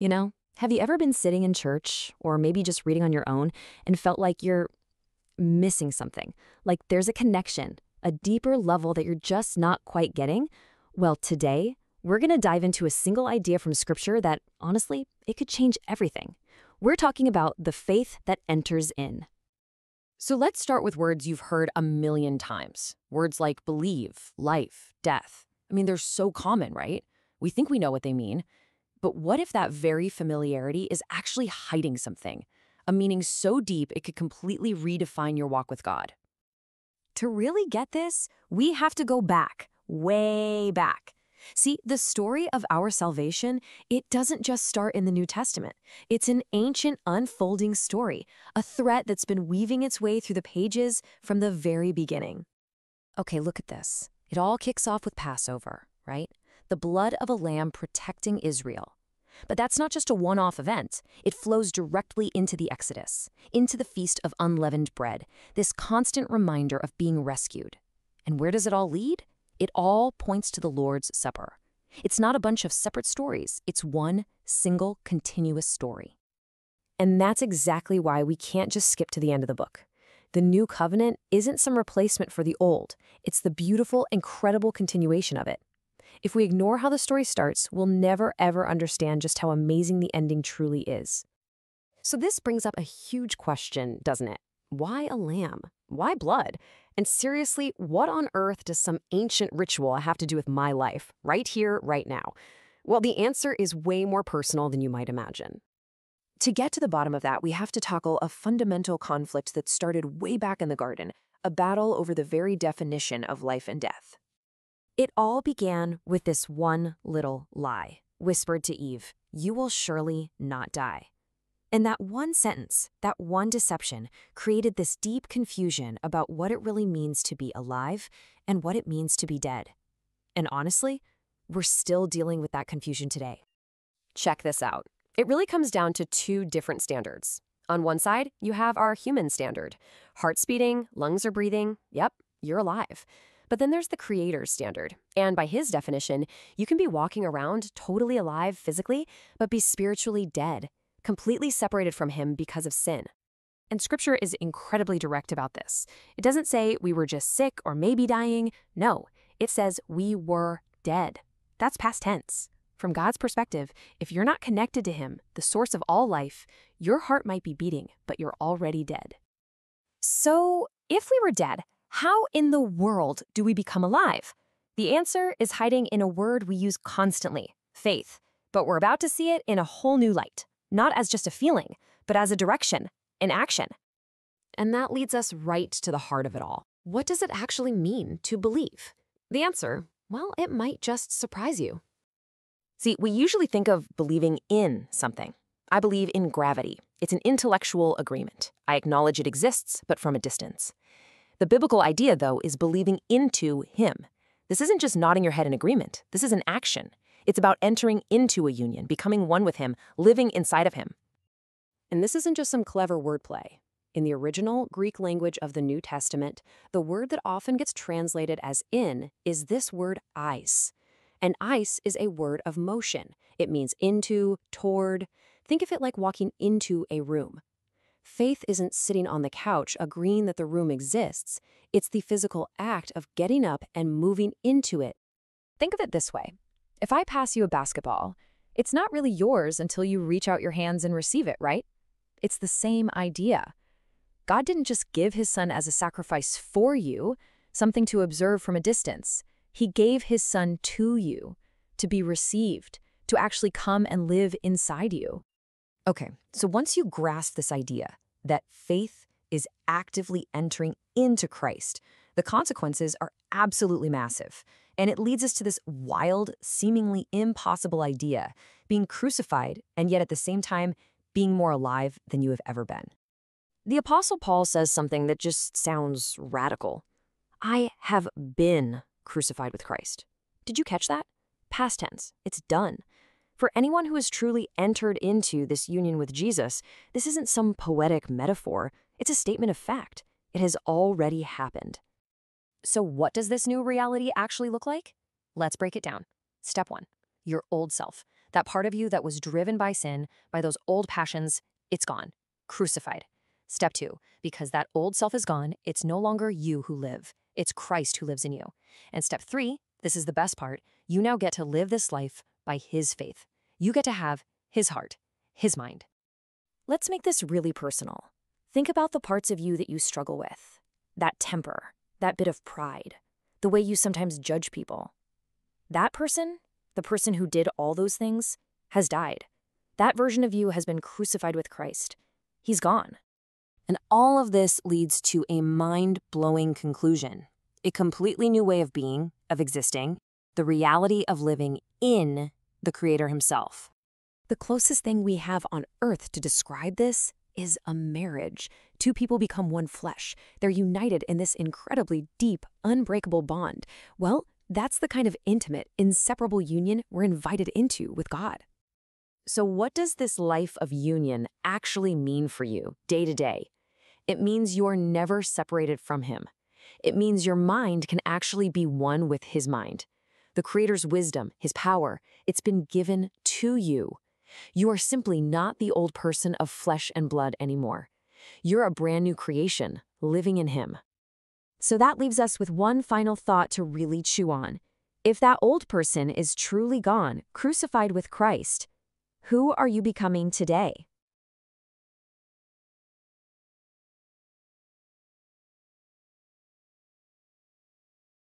Have you ever been sitting in church or maybe just reading on your own and felt like you're missing something? Like there's a connection, a deeper level that you're just not quite getting? Well, today, we're going to dive into a single idea from Scripture that, honestly, it could change everything. We're talking about the faith that enters in. So let's start with words you've heard a million times. Words like believe, life, death. They're so common, right? We think we know what they mean. But what if that very familiarity is actually hiding something? A meaning so deep it could completely redefine your walk with God. To really get this, we have to go back, way back. See, the story of our salvation, it doesn't just start in the New Testament. It's an ancient, unfolding story, a thread that's been weaving its way through the pages from the very beginning. Okay, look at this. It all kicks off with Passover, right? The blood of a lamb protecting Israel. But that's not just a one-off event. It flows directly into the Exodus, into the Feast of Unleavened Bread, this constant reminder of being rescued. And where does it all lead? It all points to the Lord's Supper. It's not a bunch of separate stories. It's one single, continuous story. And that's exactly why we can't just skip to the end of the book. The New Covenant isn't some replacement for the Old. It's the beautiful, incredible continuation of it. If we ignore how the story starts, we'll never, ever understand just how amazing the ending truly is. So this brings up a huge question, doesn't it? Why a lamb? Why blood? And seriously, what on earth does some ancient ritual have to do with my life, right here, right now? Well, the answer is way more personal than you might imagine. To get to the bottom of that, we have to tackle a fundamental conflict that started way back in the garden, a battle over the very definition of life and death. It all began with this one little lie, whispered to Eve, "You will surely not die." And that one sentence, that one deception, created this deep confusion about what it really means to be alive and what it means to be dead. And honestly, we're still dealing with that confusion today. Check this out. It really comes down to two different standards. On one side, you have our human standard. Heart's beating, lungs are breathing, yep, you're alive. But then there's the Creator's standard. And by his definition, you can be walking around totally alive physically, but be spiritually dead, completely separated from him because of sin. And Scripture is incredibly direct about this. It doesn't say we were just sick or maybe dying. No, it says we were dead. That's past tense. From God's perspective, if you're not connected to him, the source of all life, your heart might be beating, but you're already dead. So, if we were dead, how in the world do we become alive? The answer is hiding in a word we use constantly, faith. But we're about to see it in a whole new light. Not as just a feeling, but as a direction, an action. And that leads us right to the heart of it all. What does it actually mean to believe? The answer, well, it might just surprise you. See, we usually think of believing in something. I believe in gravity. It's an intellectual agreement. I acknowledge it exists, but from a distance. The biblical idea, though, is believing into him. This isn't just nodding your head in agreement. This is an action. It's about entering into a union, becoming one with him, living inside of him. And this isn't just some clever wordplay. In the original Greek language of the New Testament, the word that often gets translated as in is this word eis. And eis is a word of motion. It means into, toward. Think of it like walking into a room. Faith isn't sitting on the couch agreeing that the room exists. It's the physical act of getting up and moving into it. Think of it this way. If I pass you a basketball, it's not really yours until you reach out your hands and receive it, right? It's the same idea. God didn't just give his son as a sacrifice for you, something to observe from a distance. He gave his son to you, to be received, to actually come and live inside you. Okay, so once you grasp this idea that faith is actively entering into Christ, the consequences are absolutely massive. And it leads us to this wild, seemingly impossible idea, being crucified and yet at the same time being more alive than you have ever been. The Apostle Paul says something that just sounds radical. I have been crucified with Christ. Did you catch that? Past tense. It's done. For anyone who has truly entered into this union with Jesus, this isn't some poetic metaphor. It's a statement of fact. It has already happened. So what does this new reality actually look like? Let's break it down. Step 1, your old self. That part of you that was driven by sin, by those old passions, it's gone. Crucified. Step 2, because that old self is gone, it's no longer you who live. It's Christ who lives in you. And step 3, this is the best part, you now get to live this life by his faith. You get to have his heart, his mind. Let's make this really personal. Think about the parts of you that you struggle with. That temper, that bit of pride, the way you sometimes judge people. That person, the person who did all those things, has died. That version of you has been crucified with Christ. He's gone. And all of this leads to a mind-blowing conclusion. A completely new way of being, of existing, the reality of living in the Creator himself. The closest thing we have on earth to describe this is a marriage. Two people become one flesh. They're united in this incredibly deep, unbreakable bond. Well, that's the kind of intimate, inseparable union we're invited into with God. So what does this life of union actually mean for you, day to day? It means you're never separated from him. It means your mind can actually be one with his mind. The Creator's wisdom, his power, it's been given to you. You are simply not the old person of flesh and blood anymore. You're a brand new creation, living in him. So that leaves us with one final thought to really chew on. If that old person is truly gone, crucified with Christ, who are you becoming today?